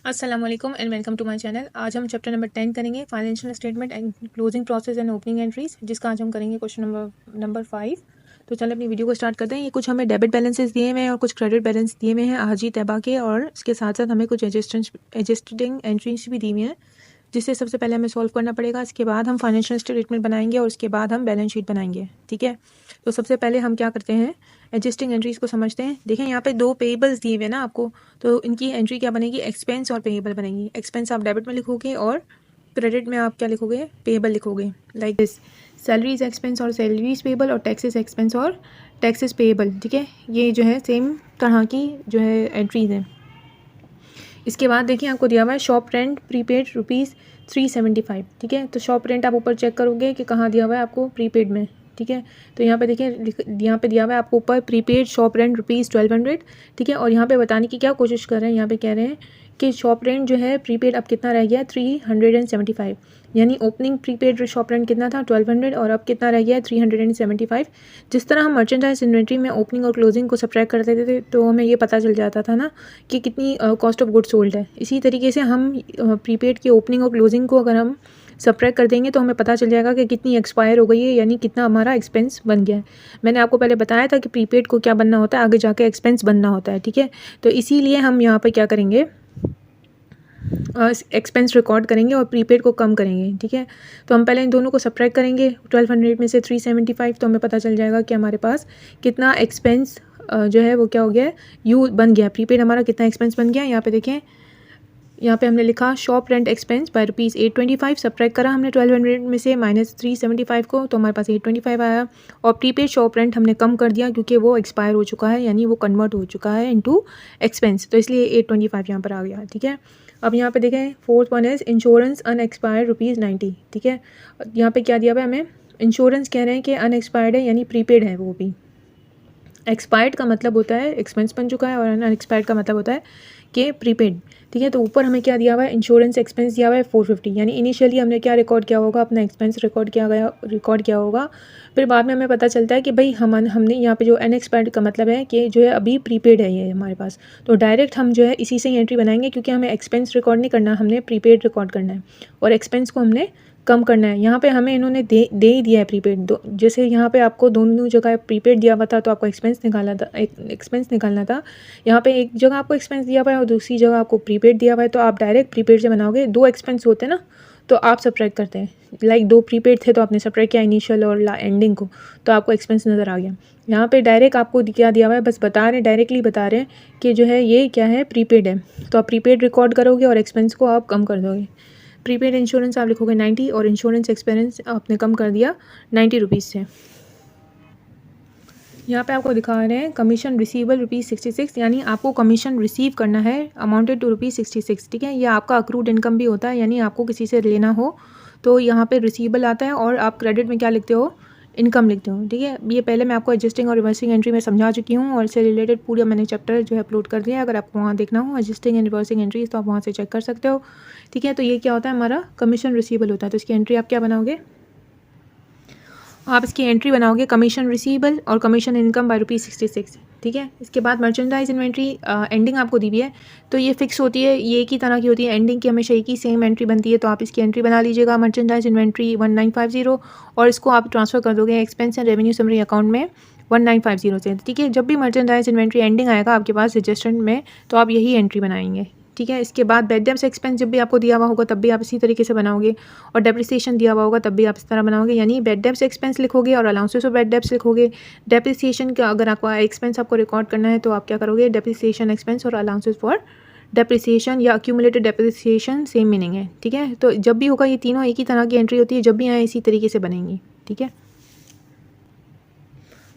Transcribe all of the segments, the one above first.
अस्सलाम वालेकुम and welcome to my channel. आज हम चैप्टर नंबर 10 करेंगे financial statement and closing process and opening entries, जिसका आज हम करेंगे क्वेश्चन नंबर 5। तो चलो अपनी वीडियो को स्टार्ट करते हैं। ये कुछ हमें डेबिट बैलेंसेस दिए हुए हैं और कुछ क्रेडिट बैलेंस दिए हुए हैं हाजी तैबा के, और इसके साथ साथ हमें कुछ एडजस्टिंग एंट्रीज भी दी हुई हैं, जिससे सबसे पहले हमें सॉल्व करना पड़ेगा। इसके बाद हम फाइनेंशियल स्टेटमेंट बनाएंगे और उसके बाद हम बैलेंस शीट बनाएंगे। ठीक है, तो सबसे पहले हम क्या करते हैं, एडजस्टिंग एंट्रीज को समझते हैं। देखें यहाँ पे दो पेएबल्स दिए हुए हैं ना आपको, तो इनकी एंट्री क्या बनेगी, एक्सपेंस और पेएबल बनेगी। एक्सपेंस आप डेबिट में लिखोगे और क्रेडिट में आप क्या लिखोगे, पेएबल लिखोगे। लाइक दिस, सैलरीज एक्सपेंस और सैलरीज पेएबल, और टैक्सेस एक्सपेंस और टैक्सेस पेएबल। ठीक है, ये जो है सेम तरह की जो है एंट्रीज हैं। इसके बाद देखिए आपको दिया हुआ है शॉप रेंट प्रीपेड ₹375। ठीक है, तो शॉप रेंट आप ऊपर चेक करोगे कि कहाँ दिया हुआ है आपको, प्रीपेड में। ठीक है, तो यहाँ पे देखिए यहाँ पे दिया हुआ है आपको ऊपर प्रीपेड शॉप रेंट ₹1200। ठीक है, और यहाँ पे बताने की क्या कोशिश कर रहे हैं, यहाँ पे कह रहे हैं कि शॉप रेंट जो है प्रीपेड अब कितना रह गया, 375। यानी ओपनिंग प्रीपेड शॉप रेंट कितना था, 1200, और अब कितना रह गया है, 375। जिस तरह हम मर्चेंडाइज इन्वेंट्री में ओपनिंग और क्लोजिंग को सब्ट्रैक्ट करते थे तो हमें ये पता चल जाता था ना कि कितनी कॉस्ट ऑफ गुड्स सोल्ड है। इसी तरीके से हम प्रीपेड की ओपनिंग और क्लोजिंग को अगर हम सब्ट्रैक्ट कर देंगे तो हमें पता चल जाएगा कि कितनी एक्सपायर हो गई है, यानी कितना हमारा एक्सपेंस बन गया है। मैंने आपको पहले बताया था कि प्रीपेड को क्या बनना होता है, आगे जाके एक्सपेंस बनना होता है। ठीक है, तो इसीलिए हम यहाँ पर क्या करेंगे, एक्सपेंस रिकॉर्ड करेंगे और प्रीपेड को कम करेंगे। ठीक है, तो हम पहले इन दोनों को सब्ट्रैक्ट करेंगे। 1200 में से 375, तो हमें पता चल जाएगा कि हमारे पास कितना एक्सपेंस जो है वो क्या हो गया है, यू बन गया। प्रीपेड हमारा कितना एक्सपेंस बन गया, यहाँ पे देखें, यहाँ पे हमने लिखा shop rent expense by ₹825। Subtract करा हमने 1200 में से माइनस 375 को, तो हमारे पास 825 आया। और प्रीपेड शॉप रेंट हमने कम कर दिया क्योंकि वो एक्सपायर हो चुका है, यानी वो कन्वर्ट हो चुका है इनटू एक्सपेंस, तो इसलिए 825 यहाँ पर आ गया। ठीक है, अब यहाँ पे देखें fourth one is insurance unexpired ₹90। ठीक है, यहाँ पे क्या दिया हुआ है हमें, इंश्योरेंस कह रहे हैं कि अनएक्सपायर्ड है, यानी प्रीपेड है वो भी। एक्सपायर्ड का मतलब होता है एक्सपेंस बन चुका है, और अनएक्सपायर्ड का मतलब होता है कि प्रीपेड। ठीक है, तो ऊपर हमें क्या दिया हुआ है, इंश्योरेंस एक्सपेंस दिया हुआ है 450, यानी इनिशियली हमने क्या रिकॉर्ड किया होगा, अपना एक्सपेंस रिकॉर्ड किया होगा। फिर बाद में हमें पता चलता है कि भाई हमने यहाँ पे जो अनएक्सपायर्ड का मतलब है कि जो है अभी प्रीपेड है ये हमारे पास, तो डायरेक्ट हम जो है इसी से ही एंट्री बनाएंगे, क्योंकि हमें एक्सपेंस रिकॉर्ड नहीं करना, हमने प्रीपेड रिकॉर्ड करना है और एक्सपेंस को हमने कम करना है। यहाँ पे हमें इन्होंने दे ही दिया है प्रीपेड। जैसे यहाँ पे आपको दोनों जगह प्रीपेड दिया हुआ था तो आपको एक्सपेंस निकालना था। यहाँ पे एक जगह आपको एक्सपेंस दिया हुआ है और दूसरी जगह आपको प्रीपेड दिया हुआ है, तो आप डायरेक्ट प्रीपेड से बनाओगे। दो एक्सपेंस होते हैं ना, तो आप सब्ट्रैक्ट करते हैं। लाइक दो प्रीपेड थे तो आपने सब्ट्रैक्ट किया इनिशियल और एंडिंग को, तो आपको एक्सपेंस नज़र आ गया। यहाँ पे डायरेक्ट आपको क्या दिया हुआ है, बस बता रहे हैं, डायरेक्टली बता रहे हैं कि जो है ये क्या है, प्रीपेड है, तो आप प्रीपेड रिकॉर्ड करोगे और एक्सपेंस को आप कम कर दोगे। प्रीपेड इंश्योरेंस आप लिखोगे 90 और इंश्योरेंस एक्सपेंस आपने कम कर दिया ₹90 से। यहाँ पे आपको दिखा रहे हैं कमीशन रिसीवेबल ₹66, यानी आपको कमीशन रिसीव करना है अमाउंटेड टू ₹66। ठीक है, ये आपका अक्रूड इनकम भी होता है, यानी आपको किसी से लेना हो तो यहाँ पे रिसीवेबल आता है और आप क्रेडिट में क्या लिखते हो, इनकम लिखते हो। ठीक है, ये पहले मैं आपको एडजस्टिंग और रिवर्सिंग एंट्री में समझा चुकी हूँ और इससे रिलेटेड पूरा मैंने चैप्टर जो है अपलोड कर दिया है। अगर आपको वहाँ देखना हो एडजस्टिंग एंड रिवर्सिंग एंट्रीज तो आप वहाँ से चेक कर सकते हो। ठीक है, तो ये क्या होता है, हमारा कमीशन रिसीवेबल होता है, तो इसकी एंट्री आप क्या बनाओगे, आप इसकी एंट्री बनाओगे कमीशन रिसीवेबल और कमीशन इनकम बाय ₹66। ठीक है, इसके बाद मर्चेंडाइज इन्वेंट्री एंडिंग आपको दी हुई है, तो ये फिक्स होती है, ये एक ही तरह की होती है, एंडिंग की हमेशा एक ही सेम एंट्री बनती है, तो आप इसकी एंट्री बना लीजिएगा मर्चेंडाइज इन्वेंट्री 1950, और इसको आप ट्रांसफ़र कर दोगे expense and revenue summary account में 1950 से। ठीक है, जब भी मर्चेंडाइज इन्वेंट्री एंडिंग आएगा आपके पास एडजस्टमेंट में, तो आप यही एंट्री बनाएंगे। ठीक है, इसके बाद बैड डेब्ट्स एक्सपेंस जब भी आपको दिया हुआ होगा तब भी आप इसी तरीके से बनाओगे, और डेप्रिसिएशन दिया हुआ होगा तब भी आप इस तरह बनाओगे, यानी बैड डेब्ट्स एक्सपेंस लिखोगे और अलाउंसेस ऑफ बैड डेब्ट्स लिखोगे। डेप्रिसिएशन का अगर आपको एक्सपेंस आपको रिकॉर्ड करना है तो आप क्या करोगे, डेप्रिसिएशन एक्सपेंस और अलाउंसेस फॉर डेप्रिसिएशन या एक्यूमुलेटेड डेप्रिसिएशन सेम मीनिंग है। ठीक है, तो जब भी होगा ये तीनों एक ही तरह की एंट्री होती है, जब भी आए इसी तरीके से बनेंगी। ठीक है,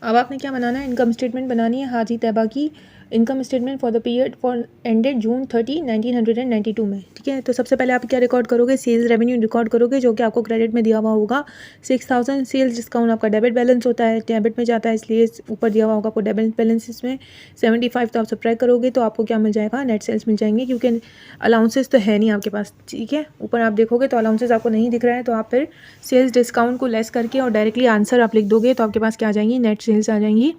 अब आपने क्या बनाना है, इनकम स्टेटमेंट बनानी है हाजी तैबा की, income statement for the period for ended June 30, 1992 में। ठीक है, तो सबसे पहले आप क्या रिकॉर्ड करोगे, सेल्स रेवेन्यू रिकॉर्ड करोगे, जो कि आपको क्रेडिट में दिया हुआ होगा 6000। सेल्स डिस्काउंट आपका डेबिट बैलेंस होता है, डेबिट में जाता है, इसलिए ऊपर दिया हुआ होगा आपको डेबिट बैलेंस में 75, तो आप सब्ट्रैक्ट करोगे तो आपको क्या मिल जाएगा, नेट सेल्स मिल जाएंगे, क्योंकि अलाउंसेस तो है नहीं आपके पास। ठीक है, ऊपर आप देखोगे तो अलाउंसेस आपको नहीं दिख रहा है, तो आप फिर सेल्स डिस्काउंट को लेस करके और डायरेक्टली आंसर आप लिख दोगे, तो आपके पास क्या आ जाएंगी, नेट सेल्स आ जाएंगी।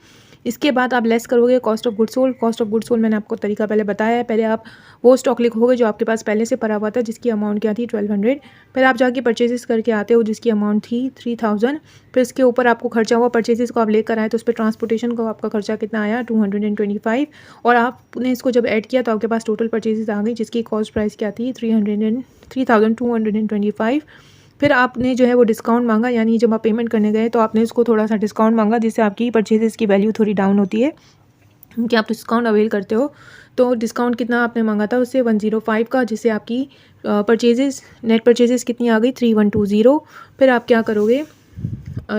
इसके बाद आप लेस करोगे cost of good sold. Cost of good sold मैंने आपको तरीका पहले बताया है। पहले आप वो स्टॉक लिखोगे जो आपके पास पहले से पड़ा हुआ था, जिसकी अमाउंट क्या थी 1200। फिर आप जाके परचेजेस करके आते हो जिसकी अमाउंट थी 3000। फिर इसके ऊपर आपको खर्चा हुआ, परचेजेस को आप लेकर आए तो उस पर ट्रांसपोर्टेशन को आपका खर्चा कितना आया 225। और आपने इसको जब ऐड किया तो आपके पास टोटल परचेजेस आ गई जिसकी कॉस्ट प्राइस क्या थी 3225। फिर आपने जो है वो डिस्काउंट मांगा, यानी जब आप पेमेंट करने गए तो आपने इसको थोड़ा सा डिस्काउंट मांगा जिससे आपकी परचेजेस की वैल्यू थोड़ी डाउन होती है क्योंकि आप डिस्काउंट अवेल करते हो। तो डिस्काउंट कितना आपने मांगा था उससे 105 का, जिससे आपकी परचेजेस नेट परचेजेस कितनी आ गई 3120। फिर आप क्या करोगे,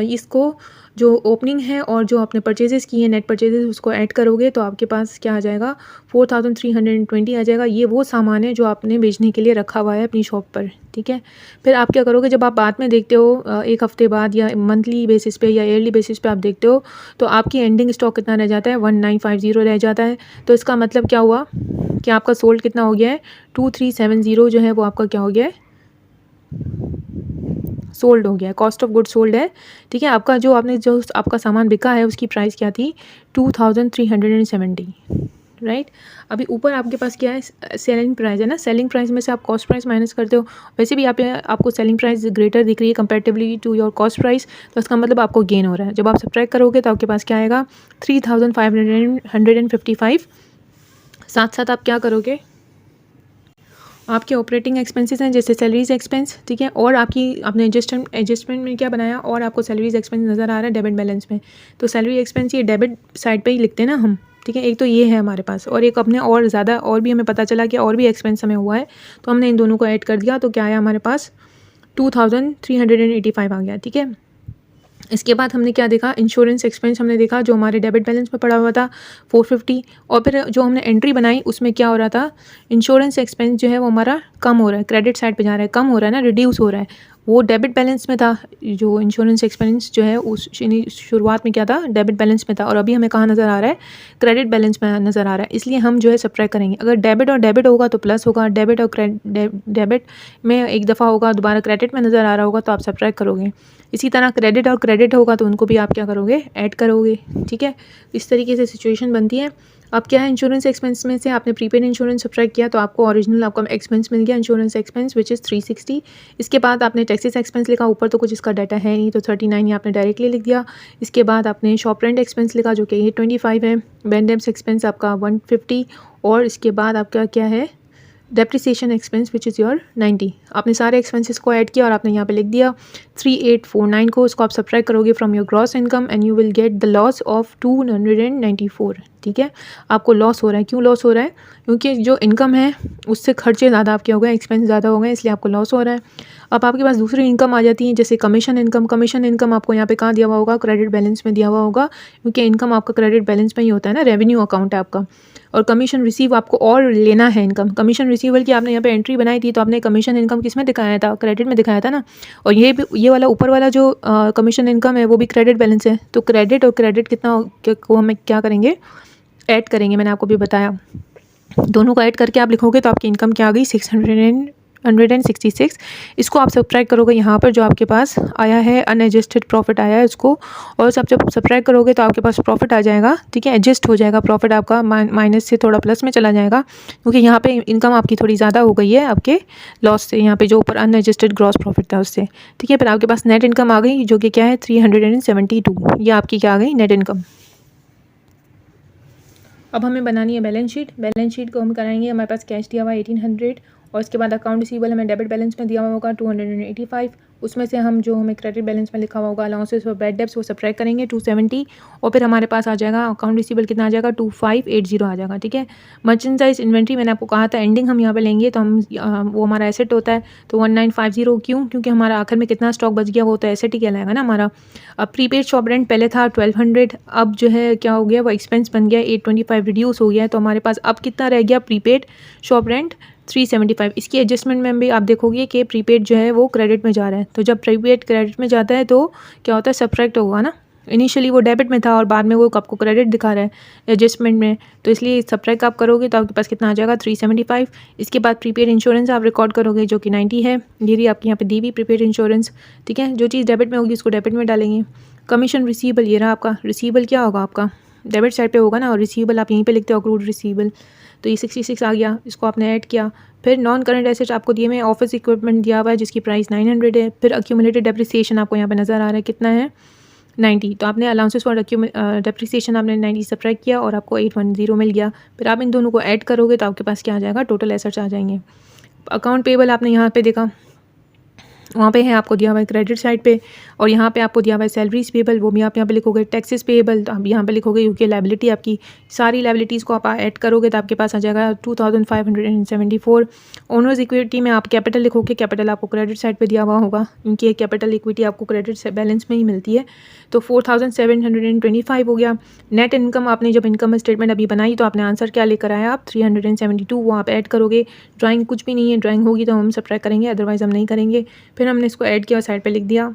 इसको जो ओपनिंग है और जो आपने परचेजेस की है नेट परचेजेस उसको ऐड करोगे तो आपके पास क्या आ जाएगा 4320 आ जाएगा। ये वो सामान है जो आपने बेचने के लिए रखा हुआ है अपनी शॉप पर, ठीक है। फिर आप क्या करोगे, जब आप बाद में देखते हो एक हफ्ते बाद या मंथली बेसिस पे या ईयरली बेसिस पे आप देखते हो तो आपकी एंडिंग स्टॉक कितना रह जाता है 1950 रह जाता है। तो इसका मतलब क्या हुआ कि आपका सोल्ड कितना हो गया है 2370 जो है वो आपका क्या हो गया है, सोल्ड हो गया है, कॉस्ट ऑफ गुड सोल्ड है, ठीक है। आपका जो आपका सामान बिका है उसकी प्राइस क्या थी 2370, राइट। अभी ऊपर आपके पास क्या है सेलिंग प्राइस है ना, सेलिंग प्राइस में से आप कॉस्ट प्राइस माइनस करते हो। वैसे भी आपको सेलिंग प्राइस ग्रेटर दिख रही है comparatively to your cost price, तो इसका मतलब आपको गेन हो रहा है। जब आप सब्ट्रैक्ट करोगे तो आपके पास क्या आएगा 3555। साथ साथ आप क्या करोगे, आपके ऑपरेटिंग एक्सपेंसेस हैं जैसे सैलरीज एक्सपेंस, ठीक है। और आपने एडजस्टमेंट में क्या बनाया, और आपको सैलरीज एक्सपेंस नज़र आ रहा है डेबिट बैलेंस में। तो सैलरी एक्सपेंस ये डेबिट साइड पे ही लिखते हैं ना हम, ठीक है। एक तो ये है हमारे पास, और एक अपने और ज़्यादा और भी हमें पता चला कि और भी एक्सपेंस हमें हुआ है तो हमने इन दोनों को ऐड कर दिया तो क्या आया हमारे पास 2385 आ गया, ठीक है। इसके बाद हमने क्या देखा, इंश्योरेंस एक्सपेंस हमने देखा जो हमारे डेबिट बैलेंस में पड़ा हुआ था 450। और फिर जो हमने एंट्री बनाई उसमें क्या हो रहा था, इंश्योरेंस एक्सपेंस जो है वो हमारा कम हो रहा है, क्रेडिट साइड पे जा रहा है, कम हो रहा है ना, रिड्यूस हो रहा है। वो डेबिट बैलेंस में था, जो इंश्योरेंस एक्सपेंस जो है उस शुरुआत में क्या था डेबिट बैलेंस में था, और अभी हमें कहाँ नज़र आ रहा है क्रेडिट बैलेंस में नज़र आ रहा है। इसलिए हम जो है सब्ट्रैक्ट करेंगे। अगर डेबिट और डेबिट होगा तो प्लस होगा, डेबिट और डेबिट में एक दफ़ा होगा दोबारा क्रेडिट में नज़र आ रहा होगा तो आप सब्ट्रैक्ट करोगे। इसी तरह क्रेडिट और क्रेडिट होगा तो उनको भी आप क्या करोगे ऐड करोगे, ठीक है। इस तरीके से सिचुएशन बनती है। अब क्या है, इंश्योरेंस एक्सपेंस में से आपने प्रीपेड इंश्योरेंस सब्ट्रैक्ट किया तो आपको ओरिजिनल आपका एक्सपेंस मिल गया इंश्योरेंस एक्सपेंस विच इज़ 360। इसके बाद आपने टैक्सेस एक्सपेंस लिखा, ऊपर तो कुछ इसका डाटा है नहीं तो 39 ये आपने डायरेक्टली लिख दिया। इसके बाद आपने शॉप रेंट एक्सपेंस लिखा जो कि ये 25 है, बैंडेम्स एक्सपेंस आपका 150, और इसके बाद आपका क्या है depreciation expense which is your 90। आपने सारे एक्सपेंसेस को ऐड किया और आपने यहाँ पे लिख दिया 3849 को। इसको आप सब्ट्रैक्ट करोगे from your gross income and you will get the loss of 294, ठीक है। आपको लॉस हो रहा है, क्यों लॉस हो रहा है, क्योंकि जो इनकम है उससे खर्चे ज़्यादा आपके हो गए, एक्सपेंस ज़्यादा हो गए, इसलिए आपको लॉस हो रहा है। अब आपके पास दूसरी इनकम आ जाती है जैसे कमीशन इनकम। कमीशन इनकम आपको यहाँ पे कहाँ दिया हुआ होगा, क्रेडिट बैलेंस में दिया हुआ होगा, क्योंकि इनकम आपका क्रेडिट बैलेंस में ही होता है ना, रेवेन्यू अकाउंट है आपका। और कमीशन रिसीव आपको और लेना है इनकम, कमीशन रिसीवल की आपने यहाँ पे एंट्री बनाई थी तो आपने कमीशन इनकम किस में दिखाया था, क्रेडिट में दिखाया था ना। और ये वाला ऊपर वाला जो कमीशन इनकम है वो भी क्रेडिट बैलेंस है। तो क्रेडिट और क्रेडिट कितना को हमें क्या करेंगे ऐड करेंगे, मैंने आपको भी बताया। दोनों को ऐड करके आप लिखोगे तो आपकी इनकम क्या आ गई 666। इसको आप सब्ट्रैक्ट करोगे यहाँ पर जो आपके पास आया है अनएडजस्टेड प्रॉफिट आया है उसको, और जब सब्ट्रैक्ट करोगे तो आपके पास प्रॉफिट आ जाएगा, ठीक है। एडजस्ट हो जाएगा प्रॉफिट आपका, माइनस से थोड़ा प्लस में चला जाएगा क्योंकि यहाँ पे इनकम आपकी थोड़ी ज़्यादा हो गई है आपके लॉस से, यहाँ पे जो ऊपर अनएडजस्टेड ग्रॉस प्रॉफिट था उससे, ठीक है। फिर आपके पास नेट इनकम आ गई जो कि क्या है 372, ये आपकी क्या आ गई नेट इनकम। अब हमें बनानी है बैलेंस शीट। बैलेंस शीट को हम कराएंगे, हमारे पास कैश दिया हुआ है 1800, और इसके बाद अकाउंट रिसीवेबल हमें डेबिट बैलेंस में दिया हुआ होगा 285। उसमें से हम जो हमें क्रेडिट बैलेंस में लिखा हुआ होगा अलाउंसेस और बैड डेब्ट्स वो सब्ट्रैक्ट करेंगे 270, और फिर हमारे पास आ जाएगा अकाउंट रिसीवेबल कितना आ जाएगा 2580 आ जाएगा, ठीक है। मर्चेंडाइज इन्वेंट्री मैंने आपको कहा था एंडिंग हम यहाँ पे लेंगे तो हम वो हमारा एसेट होता है तो 1950, क्यों, क्योंकि हमारा आखिर में कितना स्टॉक बच गया वो तो एसेट ही कहलाएगा ना हमारा। अब प्रीपेड शॉप रेंट पहले था 1200, अब जो है क्या हो गया वो एक्सपेंस बन गया 825 रिड्यूस हो गया है, तो हमारे पास अब कितना रह गया प्रीपेड शॉप रेंट 375। इसकी एडजस्टमेंट में भी आप देखोगे कि प्रीपेड जो है वो क्रेडिट में जा रहा है, तो जब प्रीपेड क्रेडिट में जाता है तो क्या होता है सब्ट्रैक्ट होगा ना। इनिशियली वो डेबिट में था और बाद में वो आपको क्रेडिट दिखा रहा है एडजस्टमेंट में, तो इसलिए सब्ट्रैक्ट आप करोगे तो आपके पास कितना आ जाएगा 375। इसके बाद प्रीपेड इंश्योरेंस आप रिकॉर्ड करोगे जो कि 90 है, ये भी आपके यहाँ पे दी हुई प्रीपेड इंश्योरेंस, ठीक है। जो चीज़ डेबिट में होगी उसको डेबिट में डालेंगे। कमीशन रिसीवेबल ये रहा आपका, रिसीवेबल क्या होगा आपका डेबिट साइड पे होगा ना, और रिसीवेबल आप यहीं पे लिखते हो अक्रूड रिसीवेबल, तो ये 66 आ गया, इसको आपने ऐड किया। फिर नॉन करंट एसेट्स आपको दिए हुए ऑफिस इक्विपमेंट दिया हुआ है जिसकी प्राइस 900 है। फिर अक्यूमुलेटेड डेप्रिसिएशन आपको यहाँ पे नज़र आ रहा है कितना है 90, तो आपने अलाउंसेस फॉर डेप्रिसिएशन आपने 90 सब्ट्रैक्ट किया और आपको 810 मिल गया। फिर आप इन दोनों को ऐड करोगे तो आपके पास क्या आ जाएगा, टोटल एसेट्स आ जाएंगे। अकाउंट पेबल आपने यहाँ पे देखा, वहाँ पे है आपको दिया हुआ है क्रेडिट साइड पे, और यहाँ पे आपको दिया हुआ है सैलरीज पेबल, वो भी आप यहाँ पे लिखोगे। टैक्सेस पेबल, तो आप यहाँ पे लिखोगे यूके लाइबिलिटी, आपकी सारी लाइबिलिटीज़ को आप ऐड करोगे तो आपके पास आ जाएगा 2574। ओनर्स इक्विटी में आप कैपिटल लिखोगे, कैपिटल आपको क्रेडिट साइड पे दिया हुआ होगा, इनकी कैपिटल इक्विटी आपको क्रेडिट बैलेंस में ही मिलती है, तो 4725 हो गया। नेट इनकम आपने जब इनकम स्टेटमेंट अभी बनाई तो आपने आंसर क्या लेकर आया आप 372, वो आप ऐड करोगे। ड्राइंग कुछ भी नहीं है, ड्राइंग होगी तो हम सब्ट्रैक्ट करेंगे, अदरवाइज़ हम नहीं करेंगे। फिर हमने इसको ऐड किया और साइड पे लिख दिया।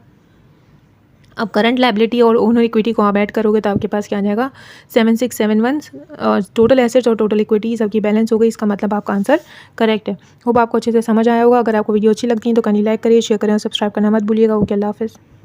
अब करंट लायबिलिटी और ओनर इक्विटी को आप ऐड करोगे तो आपके पास क्या आ जाएगा 7671, और टोटल एसेट्स और टोटल इक्विटी सबकी बैलेंस हो गई, इसका मतलब आपका आंसर करेक्ट है। होप आपको अच्छे से समझ आया होगा। अगर आपको वीडियो अच्छी लगती है तो कहीं लाइक करिए, शेयर करें और सब्सक्राइब करना मत भूलिएगा। ओके, अल्लाह हाफिज़।